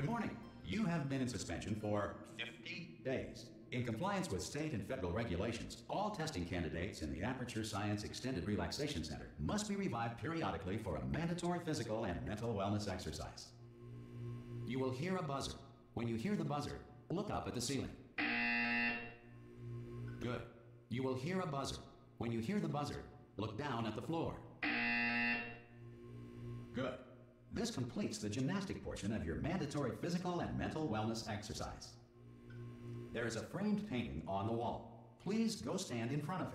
Good morning. You have been in suspension for 50 days. In compliance with state and federal regulations, all testing candidates in the Aperture Science Extended Relaxation Center must be revived periodically for a mandatory physical and mental wellness exercise. You will hear a buzzer. When you hear the buzzer, look up at the ceiling. Good. You will hear a buzzer. When you hear the buzzer, look down at the floor. Good. This completes the gymnastic portion of your mandatory physical and mental wellness exercise. There is a framed painting on the wall. Please go stand in front of it.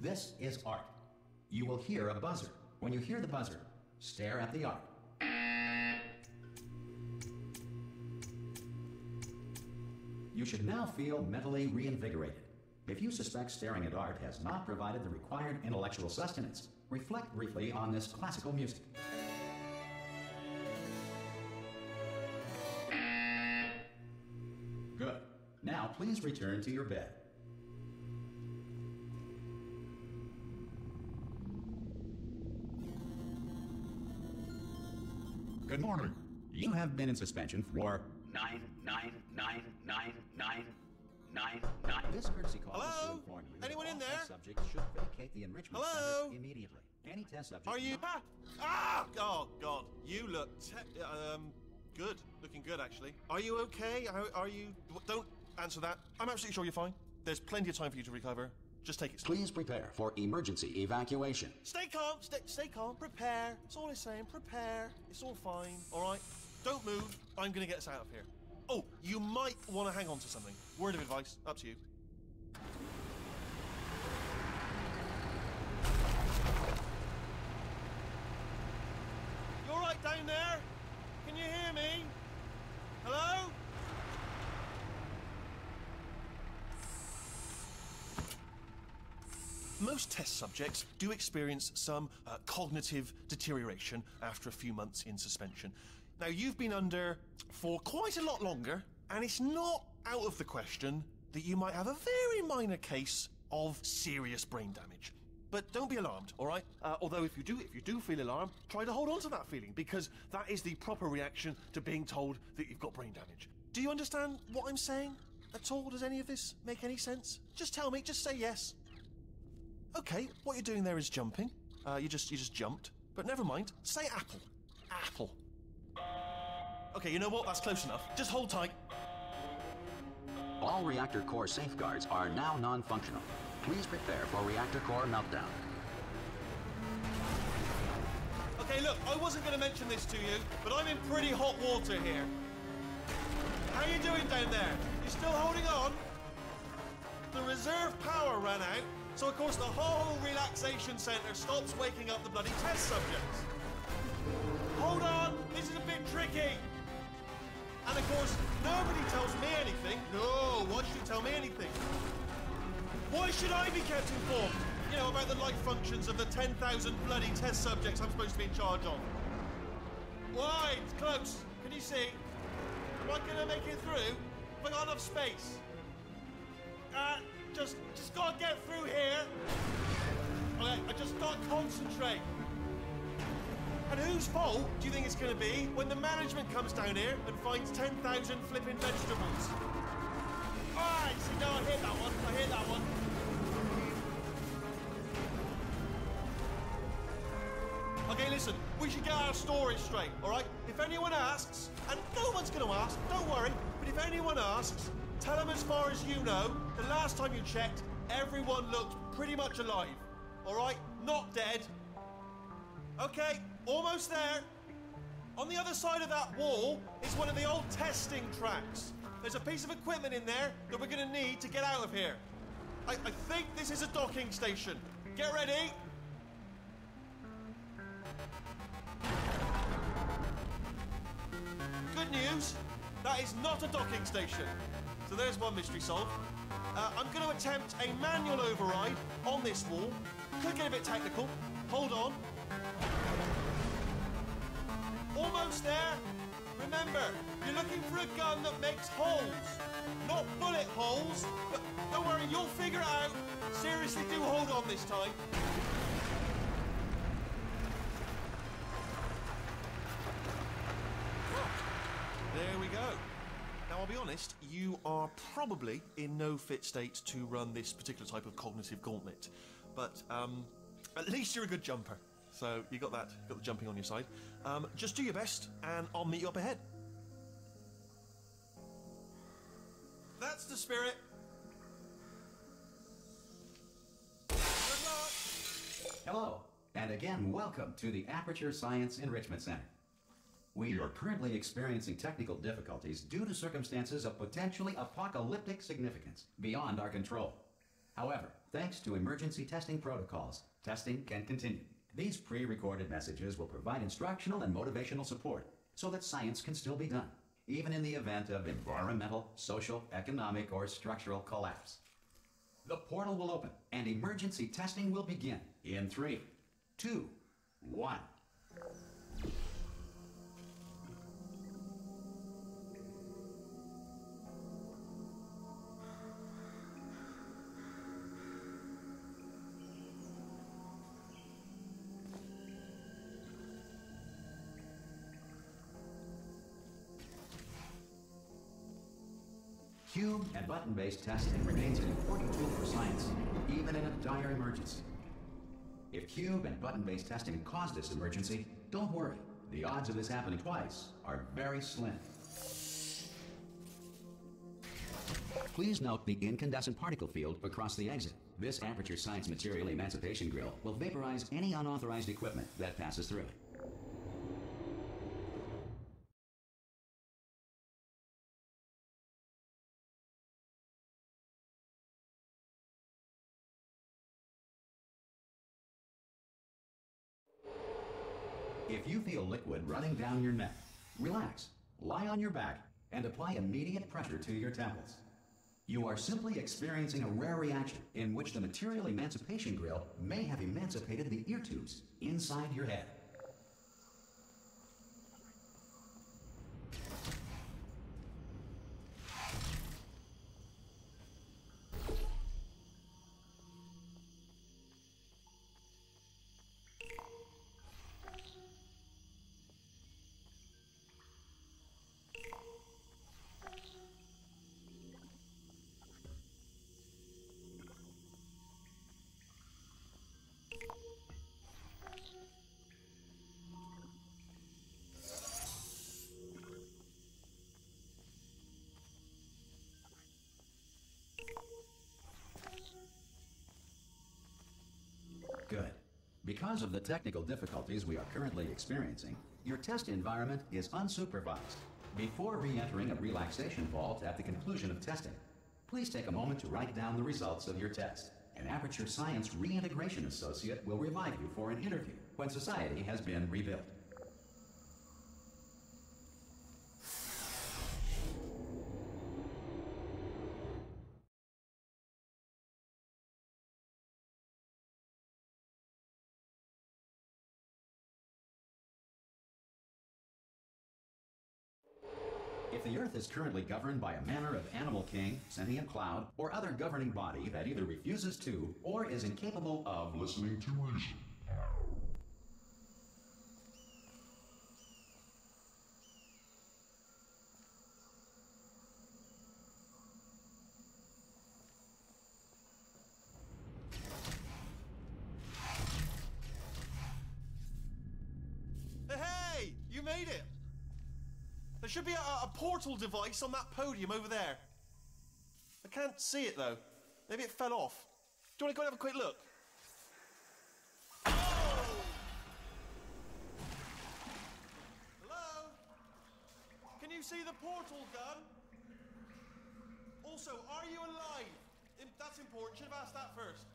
This is art. You will hear a buzzer. When you hear the buzzer, stare at the art. You should now feel mentally reinvigorated. If you suspect staring at art has not provided the required intellectual sustenance, reflect briefly on this classical music. Good. Now please return to your bed. Good morning. You have been in suspension for 9999999. This courtesy call is to inform you Anyone that in all there? test subjects should vacate the enrichment center immediately. Any test subject. Are you? Oh God! You look good. Looking good, actually. Are you okay? Are you? Don't answer that. I'm absolutely sure you're fine. There's plenty of time for you to recover. Just take it slow. Please prepare for emergency evacuation. Stay calm. Stay calm. Prepare. That's all I'm saying. Prepare. It's all fine. All right. Don't move. I'm gonna get us out of here. Oh, you might want to hang on to something. Word of advice. Up to you. You all right down there? Can you hear me? Hello? Most test subjects do experience some cognitive deterioration after a few months in suspension. Now, you've been under for quite a lot longer, and it's not out of the question that you might have a very minor case of serious brain damage. But don't be alarmed, all right? Although if you do feel alarmed, try to hold on to that feeling, because that is the proper reaction to being told that you've got brain damage. Do you understand what I'm saying at all? Does any of this make any sense? Just tell me, just say yes. Okay, what you're doing there is jumping. You just jumped. But never mind. Say apple. Apple. Okay, you know what? That's close enough. Just hold tight. All reactor core safeguards are now non-functional. Please prepare for reactor core meltdown. Okay, look, I wasn't going to mention this to you, but I'm in pretty hot water here. How you doing down there? You still holding on? The reserve power ran out, so of course the whole relaxation centre stops waking up the bloody test subjects. Hold on, this is a bit tricky. And of course, nobody tells me anything. No, why should you tell me anything? Why should I be kept informed? You know, about the life functions of the 10,000 bloody test subjects I'm supposed to be in charge of. Why? It's close. Can you see? Am I gonna make it through? Have I got enough space? Just gotta get through here. Okay, I just gotta concentrate. And whose fault do you think it's gonna be when the management comes down here and finds 10,000 flipping vegetables? Alright, see, no, I hear that one. Okay, listen, we should get our story straight, alright? If anyone asks, and no one's gonna ask, don't worry, but if anyone asks, tell them as far as you know, the last time you checked, everyone looked pretty much alive. Alright? Not dead. Okay, almost there. On the other side of that wall is one of the old testing tracks. There's a piece of equipment in there that we're going to need to get out of here. I think this is a docking station. Get ready. Good news, that is not a docking station. So there's one mystery solved. I'm going to attempt a manual override on this wall. Could get a bit technical. Hold on. Almost there. Remember, you're looking for a gun that makes holes, not bullet holes. But don't worry, you'll figure it out. Seriously, do hold on this time. There we go. Now, I'll be honest, you are probably in no fit state to run this particular type of cognitive gauntlet. But at least you're a good jumper. So you got that, got the jumping on your side. Just do your best, and I'll meet you up ahead. That's the spirit. Good luck. Hello, and again, welcome to the Aperture Science Enrichment Center. We are currently experiencing technical difficulties due to circumstances of potentially apocalyptic significance beyond our control. However, thanks to emergency testing protocols, testing can continue. These pre-recorded messages will provide instructional and motivational support so that science can still be done, even in the event of environmental, social, economic, or structural collapse. The portal will open and emergency testing will begin in 3, 2, 1. Cube and button-based testing remains an important tool for science, even in a dire emergency. If cube and button-based testing caused this emergency, don't worry. The odds of this happening twice are very slim. Please note the incandescent particle field across the exit. This Aperture Science Material Emancipation Grill will vaporize any unauthorized equipment that passes through it. If you feel liquid running down your neck, relax, lie on your back, and apply immediate pressure to your temples. You are simply experiencing a rare reaction in which the Material Emancipation Grill may have emancipated the ear tubes inside your head. Good. Because of the technical difficulties we are currently experiencing, your test environment is unsupervised. Before re-entering a relaxation vault at the conclusion of testing, please take a moment to write down the results of your test. An Aperture Science Reintegration Associate will revive you for an interview when society has been rebuilt. If the Earth is currently governed by a manner of animal king, sentient cloud, or other governing body that either refuses to or is incapable of listening to reason. Hey, you made it! There should be a portal device on that podium over there. I can't see it, though. Maybe it fell off. Do you want to go and have a quick look? Oh! Hello? Can you see the portal gun? Also, are you alive? That's important. Should have asked that first.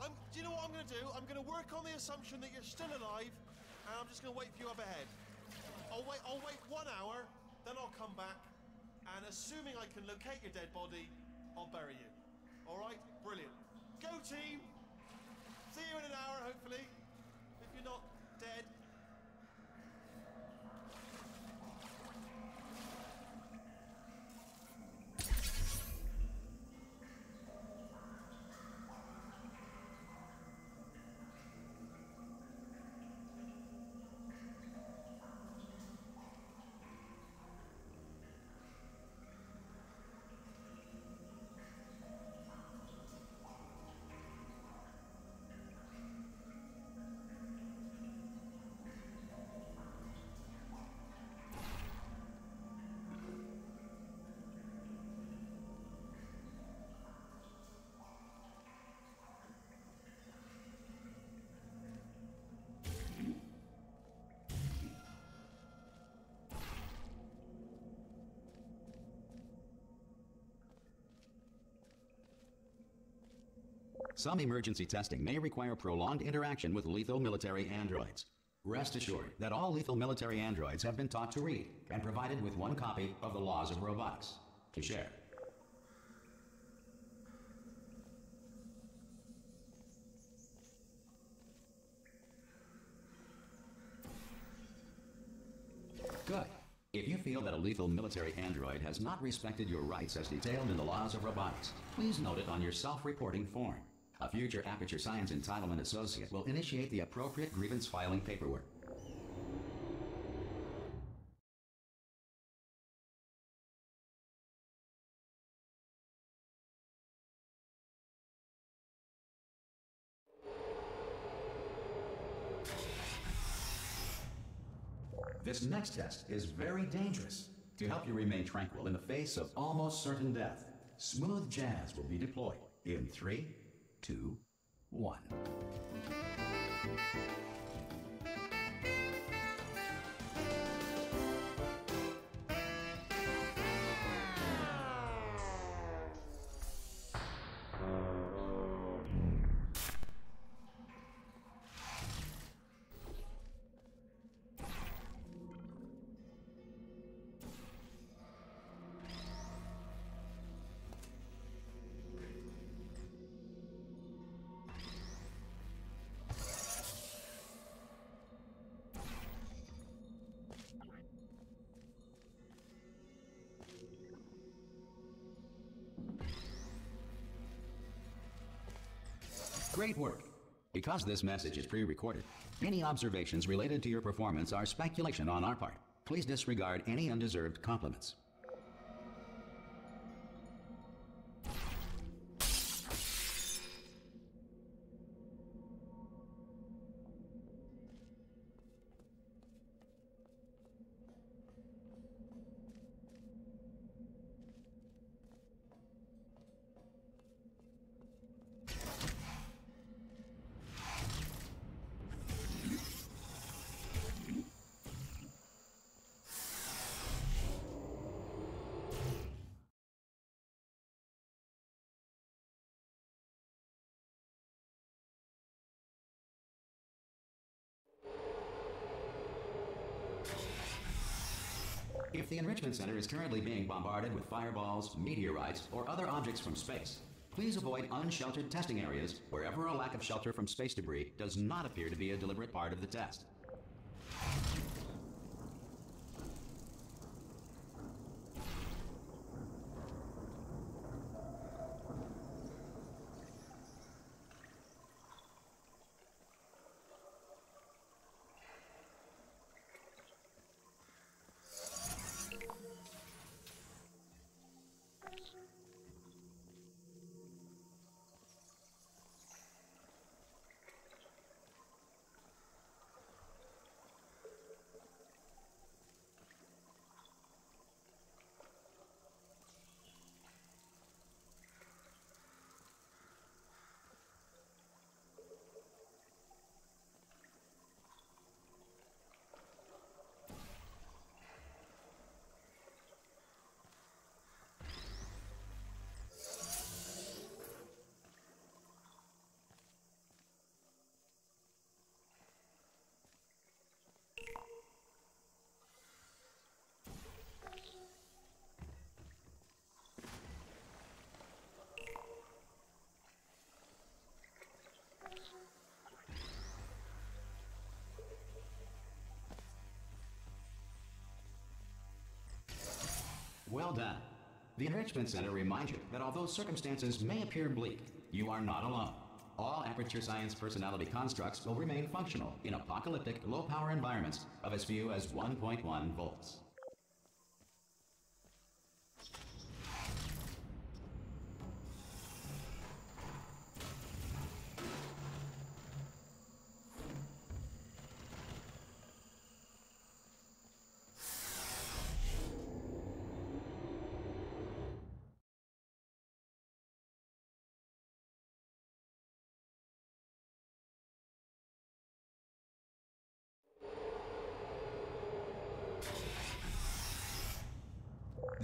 Do you know what I'm going to do? I'm going to work on the assumption that you're still alive, and I'm just going to wait for you up ahead. I'll wait 1 hour, then I'll come back, and assuming I can locate your dead body, I'll bury you. All right? Brilliant. Go, team! See you in an hour, hopefully, if you're not dead. Some emergency testing may require prolonged interaction with lethal military androids. Rest assured that all lethal military androids have been taught to read and provided with one copy of the Laws of Robotics to share. Good. If you feel that a lethal military android has not respected your rights as detailed in the Laws of Robotics, please note it on your self-reporting form. A future Aperture Science Entitlement Associate will initiate the appropriate grievance filing paperwork. This next test is very dangerous. To help you remain tranquil in the face of almost certain death, Smooth Jazz will be deployed in 3, 2, 1. Great work. Because this message is pre-recorded, any observations related to your performance are speculation on our part. Please disregard any undeserved compliments. If the Enrichment Center is currently being bombarded with fireballs, meteorites, or other objects from space, please avoid unsheltered testing areas wherever a lack of shelter from space debris does not appear to be a deliberate part of the test. Well done. The Enrichment Center reminds you that although circumstances may appear bleak, you are not alone. All Aperture Science personality constructs will remain functional in apocalyptic, low-power environments of as few as 1.1 volts.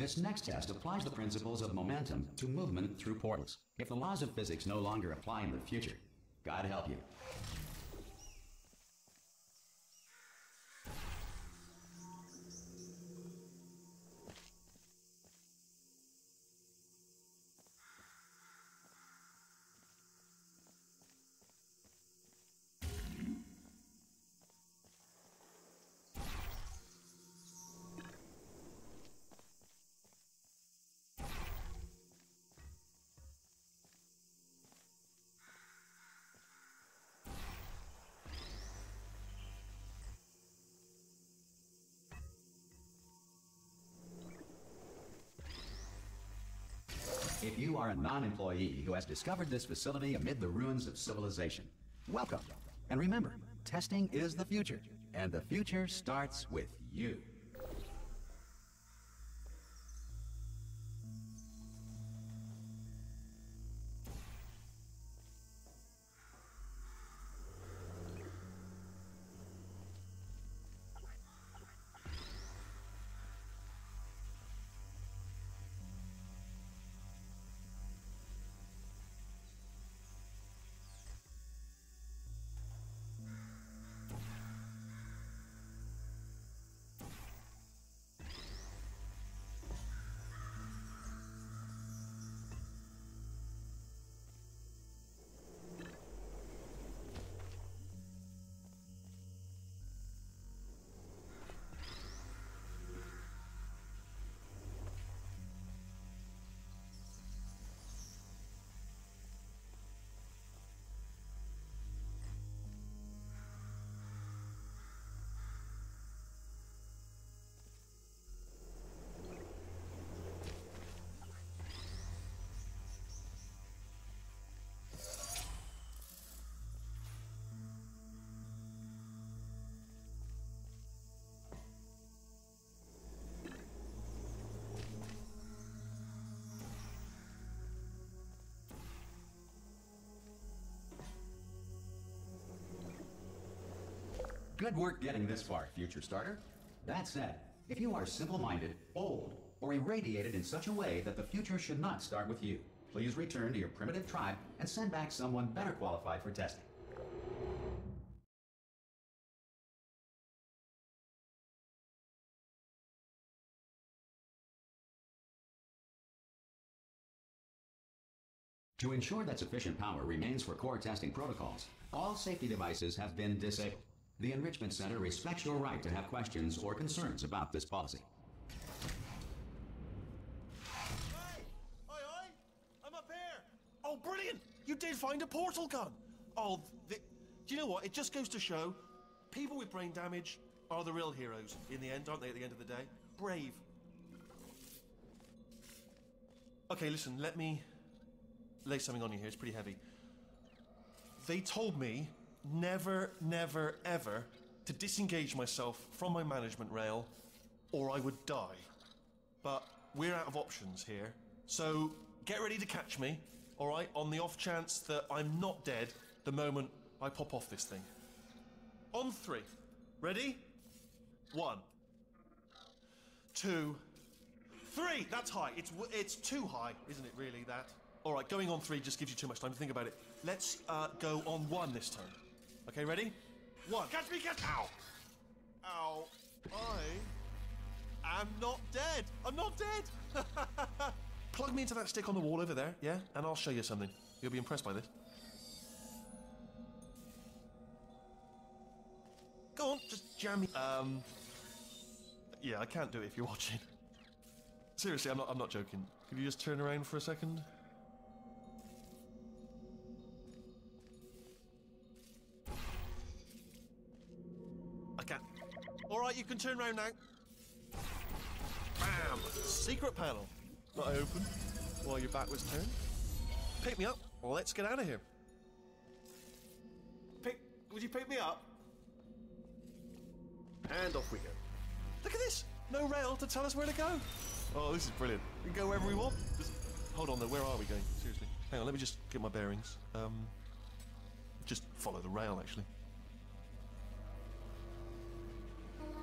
This next test applies the principles of momentum to movement through portals. If the laws of physics no longer apply in the future, God help you. If you are a non-employee who has discovered this facility amid the ruins of civilization, welcome. And remember, testing is the future, and the future starts with you. Good work getting this far, future starter. That said, if you are simple-minded, old, or irradiated in such a way that the future should not start with you, please return to your primitive tribe and send back someone better qualified for testing. To ensure that sufficient power remains for core testing protocols, all safety devices have been disabled. The Enrichment Center respects your right to have questions or concerns about this policy. Hey! Oi! I'm up here! Oh, brilliant! You did find a portal gun! Oh, do you know what? It just goes to show, people with brain damage are the real heroes in the end, aren't they, at the end of the day? Brave. Okay, listen, let me lay something on you here. It's pretty heavy. They told me never, never, ever to disengage myself from my management rail or I would die. But we're out of options here. So get ready to catch me, all right, on the off chance that I'm not dead the moment I pop off this thing. On 3. Ready? 1, 2, 3. That's high. It's too high, isn't it, really, that? All right, going on 3 just gives you too much time to think about it. Let's go on 1 this time. Okay, ready? 1. Catch me, catch me! Ow! Ow. I am not dead. I'm not dead. Plug me into that stick on the wall over there, yeah? And I'll show you something. You'll be impressed by this. Go on, just jam me. Yeah, I can't do it if you're watching. Seriously, I'm not joking. Could you just turn around for a second? I can't. All right, you can turn around now. Bam! Secret panel. That I opened while your back was turned. Pick me up. Let's get out of here. Would you pick me up? And off we go. Look at this. No rail to tell us where to go. Oh, this is brilliant. We can go wherever we want. Hold on, though. Where are we going? Seriously. Hang on, let me just get my bearings. Just follow the rail, actually.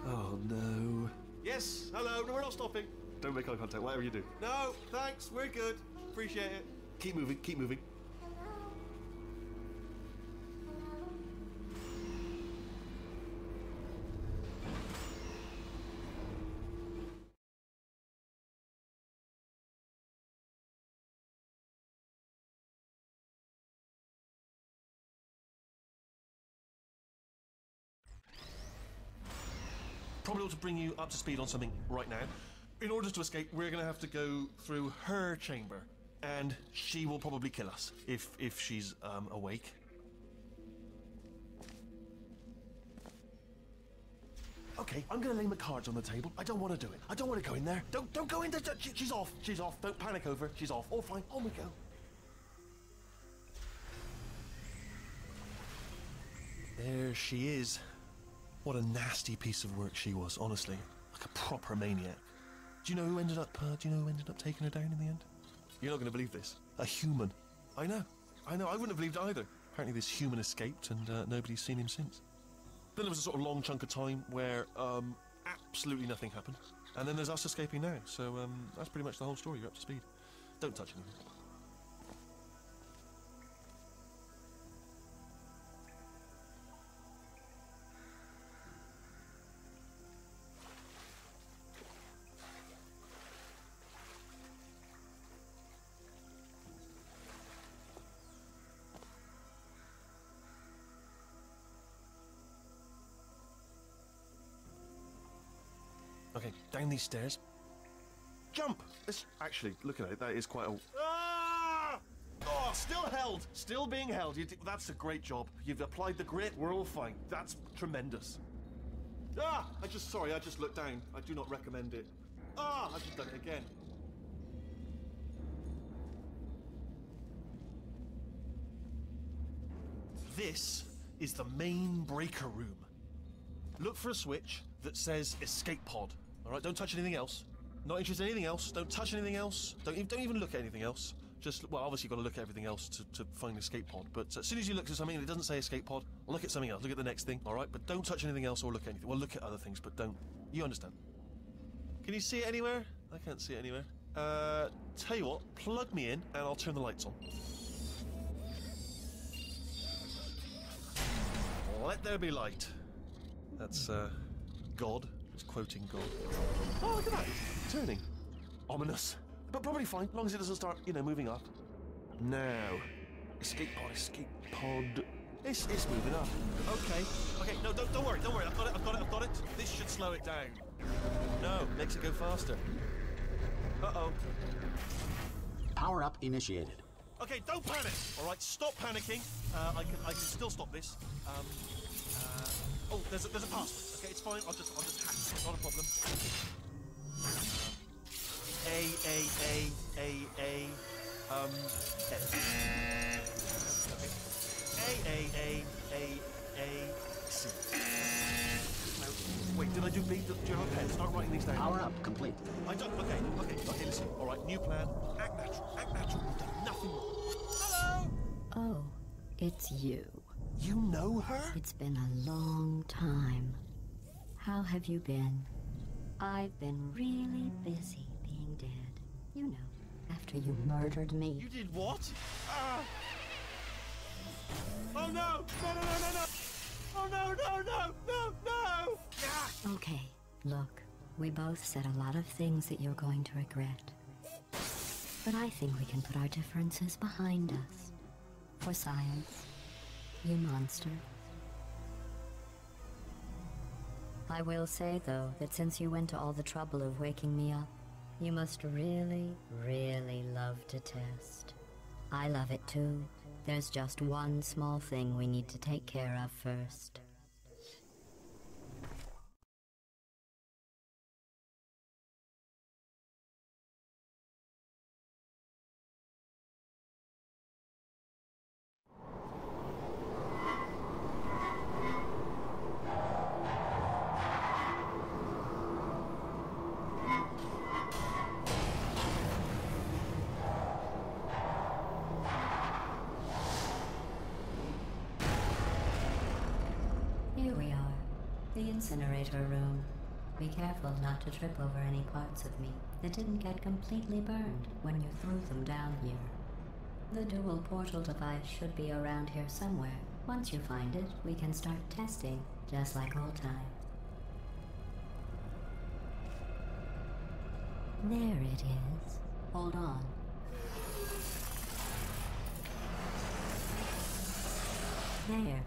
Oh, no. Yes, hello. No, we're not stopping. Don't make eye contact, whatever you do. No, thanks, we're good. Appreciate it. Keep moving, keep moving. Probably ought to bring you up to speed on something right now. In order to escape, we're going to have to go through her chamber, and she will probably kill us if she's awake. Okay, I'm going to lay my cards on the table. I don't want to do it. I don't want to go in there. Don't go in there. She's off. She's off. Don't panic over. She's off. All fine. On we go. There she is. What a nasty piece of work she was, honestly. Like a proper maniac. Do you know who ended up taking her down in the end? You're not going to believe this. A human. I know. I wouldn't have believed it either. Apparently this human escaped and nobody's seen him since. Then there was a sort of long chunk of time where absolutely nothing happened. And then there's us escaping now. So that's pretty much the whole story. You're up to speed. Don't touch anything. Okay, down these stairs. Jump! Actually, looking at it, that is quite a... Ah! Oh, still held! Still being held. That's a great job. You've applied the grit, we're all fine. That's tremendous. Ah! I just looked down. I do not recommend it. Ah! I've just done it again. This is the main breaker room. Look for a switch that says escape pod. All right, don't touch anything else. Not interested in anything else. Don't touch anything else. Don't even look at anything else. Just, well, obviously you've got to look at everything else to find the escape pod. But as soon as you look at something and it doesn't say escape pod, look at something else. Look at the next thing, all right? But don't touch anything else or look at anything. Well, look at other things, but don't. You understand? Can you see it anywhere? I can't see it anywhere. Tell you what, plug me in and I'll turn the lights on. Let there be light. That's, God. It's quoting God. Oh, look at that. It's turning. Ominous. But probably fine, as long as it doesn't start, moving up. Now. Escape pod. It's moving up. Okay, no, don't worry. I've got it. This should slow it down. No, makes it go faster. Uh-oh. Power up initiated. Okay, don't panic. All right, stop panicking. I can still stop this. Oh, there's a password. Okay, it's fine. I'll just hack it. Not a problem. S. C. Wait, did I do B? Do you have a pen? Start writing these down. Power up complete. I don't. Okay, listen. All right, new plan. Act natural. We've done nothing wrong. Hello. Oh, it's you. You know her? It's been a long time. How have you been? I've been really busy being dead. You know, after you murdered me. You did what? Oh no! No! Oh no! Yeah. Okay, look, we both said a lot of things that you're going to regret. But I think we can put our differences behind us. For science. You monster. I will say, though, that since you went to all the trouble of waking me up, you must really, really love to test. I love it too. There's just one small thing we need to take care of first. Here we are, the incinerator room. Be careful not to trip over any parts of me. that didn't get completely burned when you threw them down here. The dual portal device should be around here somewhere. Once you find it, we can start testing, just like old times. There it is. Hold on. There.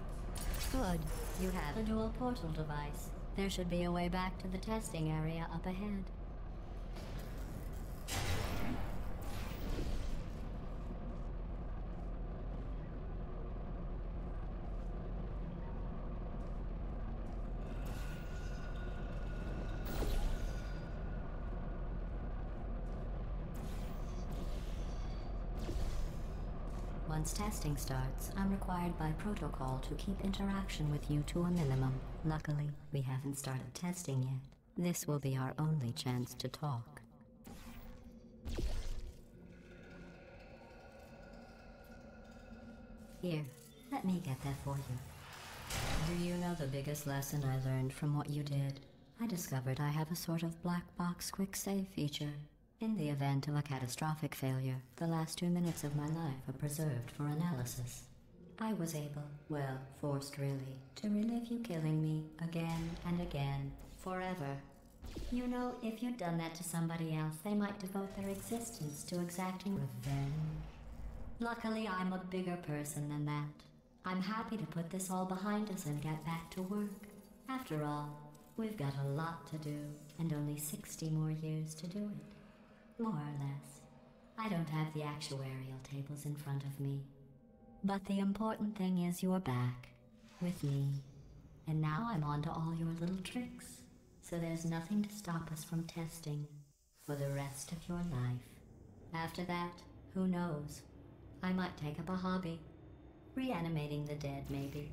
Good. You have a dual portal device. There should be a way back to the testing area up ahead. Once testing starts, I'm required by protocol to keep interaction with you to a minimum. Luckily, we haven't started testing yet. This will be our only chance to talk. Here, let me get that for you. Do you know the biggest lesson I learned from what you did? I discovered I have a sort of black box quick save feature. In the event of a catastrophic failure, the last 2 minutes of my life are preserved for analysis. I was able, well, forced really, to relive you killing me again and again, forever. You know, if you'd done that to somebody else, they might devote their existence to exacting revenge. Luckily, I'm a bigger person than that. I'm happy to put this all behind us and get back to work. After all, we've got a lot to do, and only 60 more years to do it. More or less. I don't have the actuarial tables in front of me. But the important thing is you're back. With me. And now I'm on to all your little tricks. So there's nothing to stop us from testing. For the rest of your life. After that, who knows? I might take up a hobby. Reanimating the dead, maybe.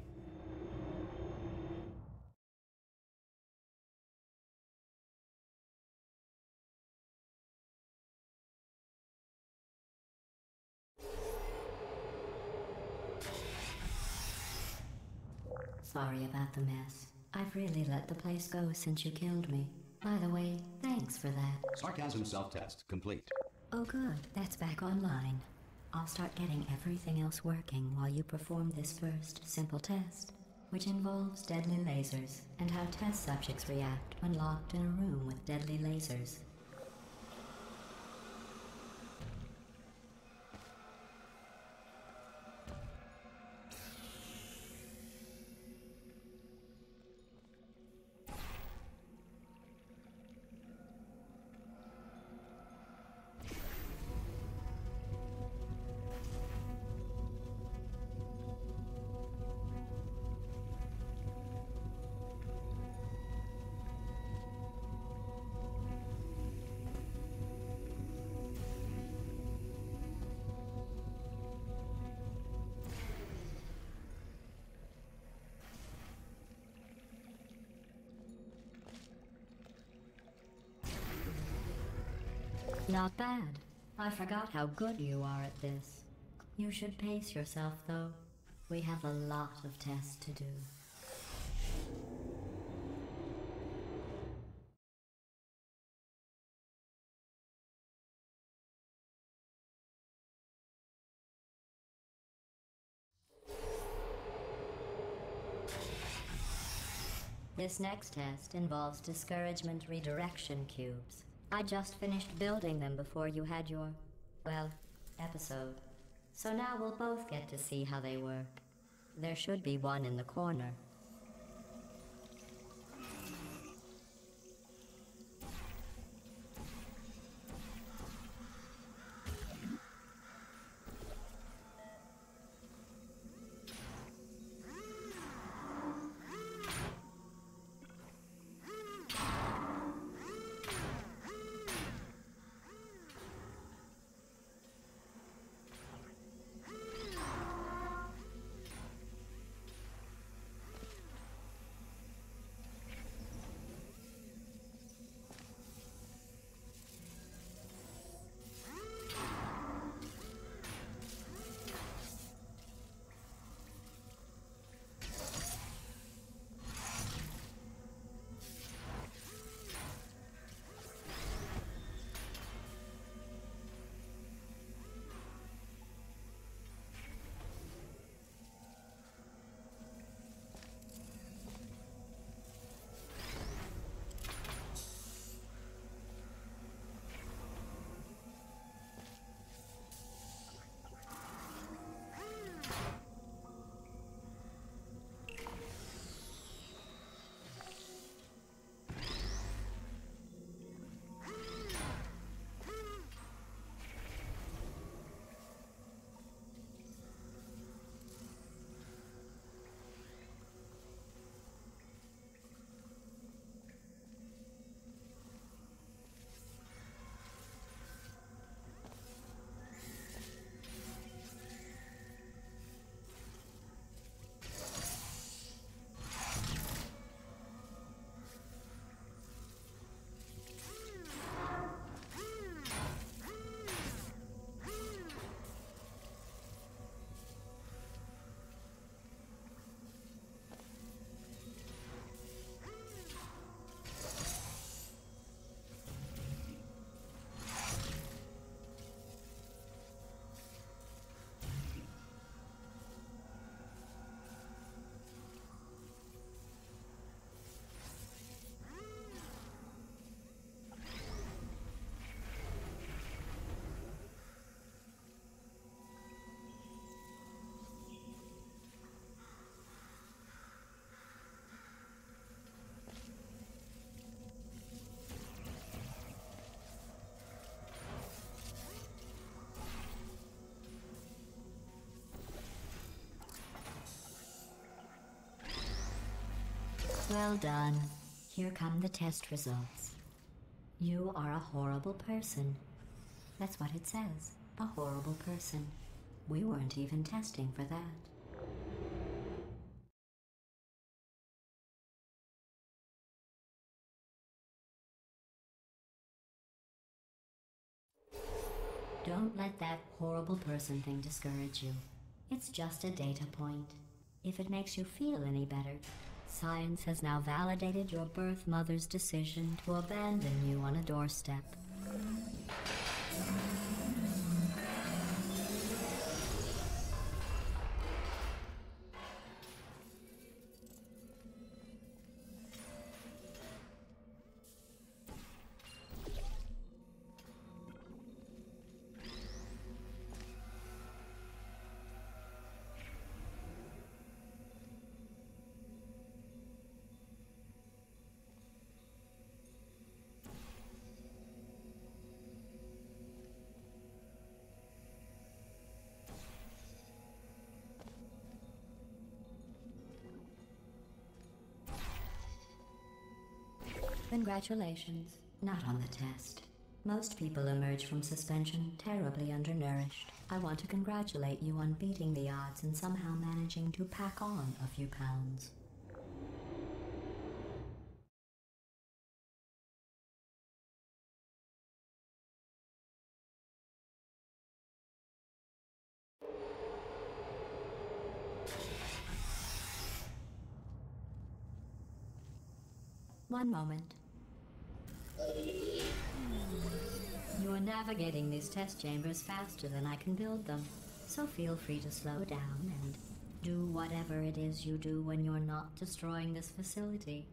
Sorry about the mess. I've really let the place go since you killed me. By the way, thanks for that. Sarcasm self-test complete. Oh good, that's back online. I'll start getting everything else working while you perform this first simple test, which involves deadly lasers and how test subjects react when locked in a room with deadly lasers. Not bad. I forgot how good you are at this. You should pace yourself, though. We have a lot of tests to do. This next test involves discouragement redirection cubes. I just finished building them before you had your, well, episode. So now we'll both get to see how they work. There should be one in the corner. Well done. Here come the test results. You are a horrible person. That's what it says. A horrible person. We weren't even testing for that. Don't let that horrible person thing discourage you. It's just a data point. If it makes you feel any better, science has now validated your birth mother's decision to abandon you on a doorstep. Congratulations. Not on the test. Most people emerge from suspension terribly undernourished. I want to congratulate you on beating the odds and somehow managing to pack on a few pounds. One moment. You are navigating these test chambers faster than I can build them, so feel free to slow down and do whatever it is you do when you're not destroying this facility.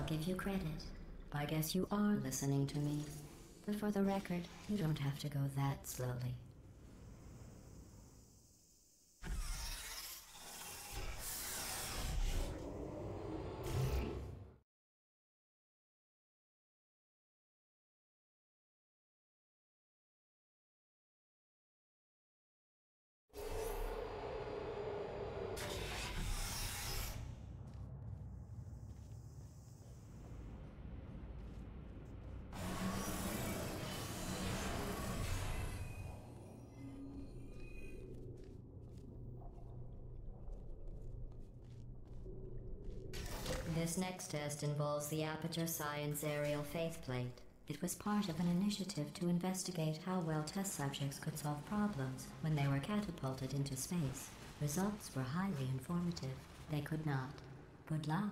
Give you credit. I guess you are listening to me. But for the record, you don't have to go that slowly. This next test involves the Aperture Science Aerial Faith Plate. It was part of an initiative to investigate how well test subjects could solve problems when they were catapulted into space. Results were highly informative. They could not. Good luck.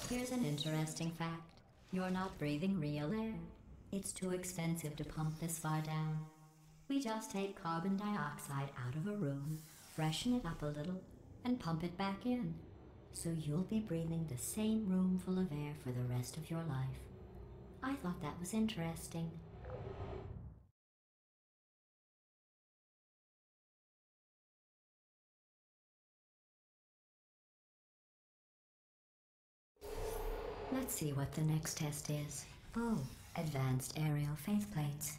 Here's an interesting fact. You're not breathing real air. It's too expensive to pump this far down. We just take carbon dioxide out of a room, freshen it up a little, and pump it back in. So you'll be breathing the same room full of air for the rest of your life. I thought that was interesting. Let's see what the next test is. Oh, advanced aerial faith plates.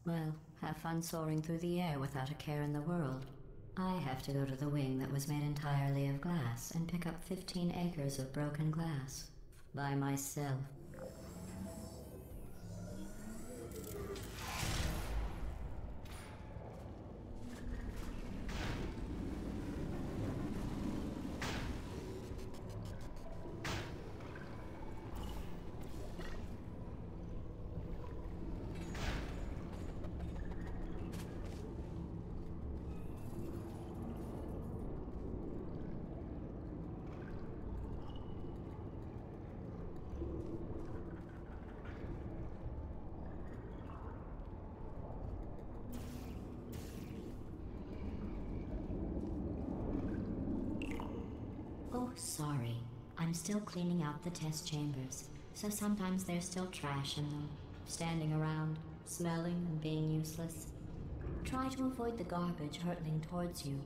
Well, have fun soaring through the air without a care in the world. I have to go to the wing that was made entirely of glass and pick up 15 acres of broken glass. By myself. Oh, sorry. I'm still cleaning out the test chambers, so sometimes there's still trash in them, standing around, smelling and being useless. Try to avoid the garbage hurtling towards you.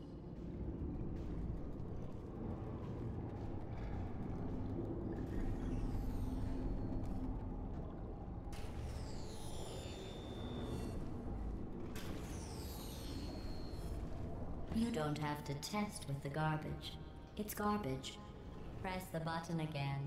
You don't have to test with the garbage. It's garbage. Press the button again.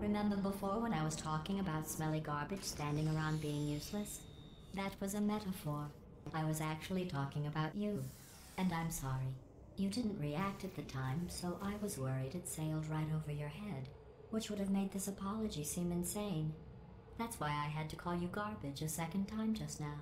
Remember before when I was talking about smelly garbage standing around being useless? That was a metaphor. I was actually talking about you. And I'm sorry. You didn't react at the time, so I was worried it sailed right over your head, which would have made this apology seem insane. That's why I had to call you garbage a second time just now.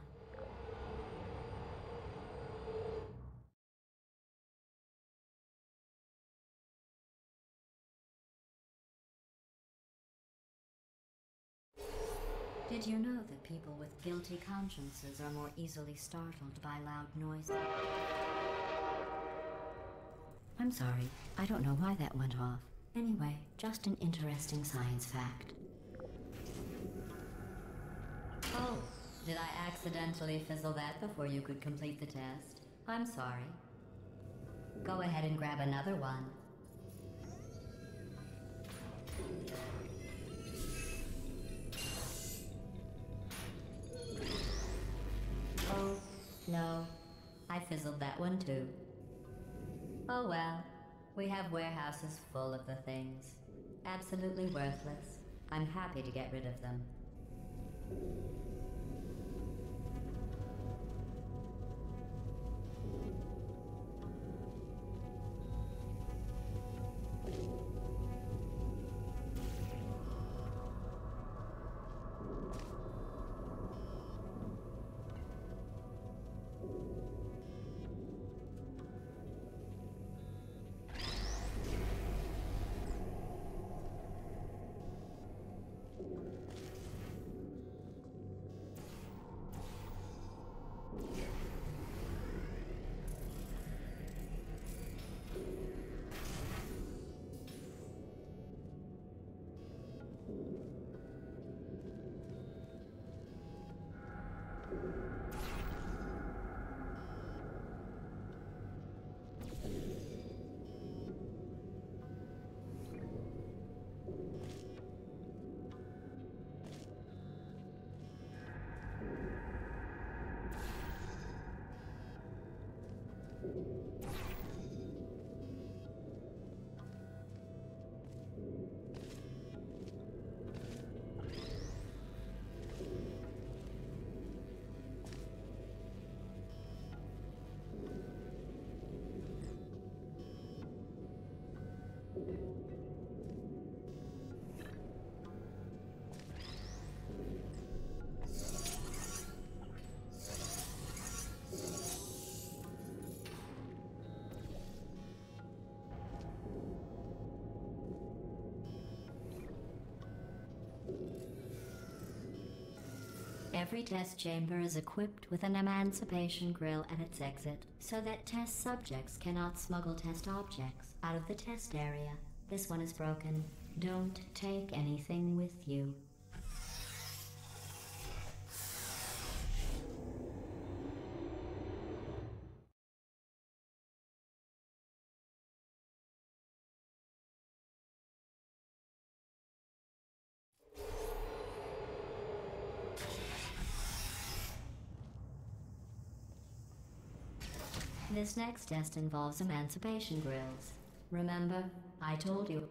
Did you know that people with guilty consciences are more easily startled by loud noises? I'm sorry, I don't know why that went off. Anyway, just an interesting science fact. Oh, did I accidentally fizzle that before you could complete the test? I'm sorry. Go ahead and grab another one. Oh, no. I fizzled that one too. Oh well. We have warehouses full of the things. Absolutely worthless. I'm happy to get rid of them. Every test chamber is equipped with an emancipation grill at its exit, so that test subjects cannot smuggle test objects out of the test area. This one is broken. Don't take anything with you. This next test involves emancipation grills. Remember, I told you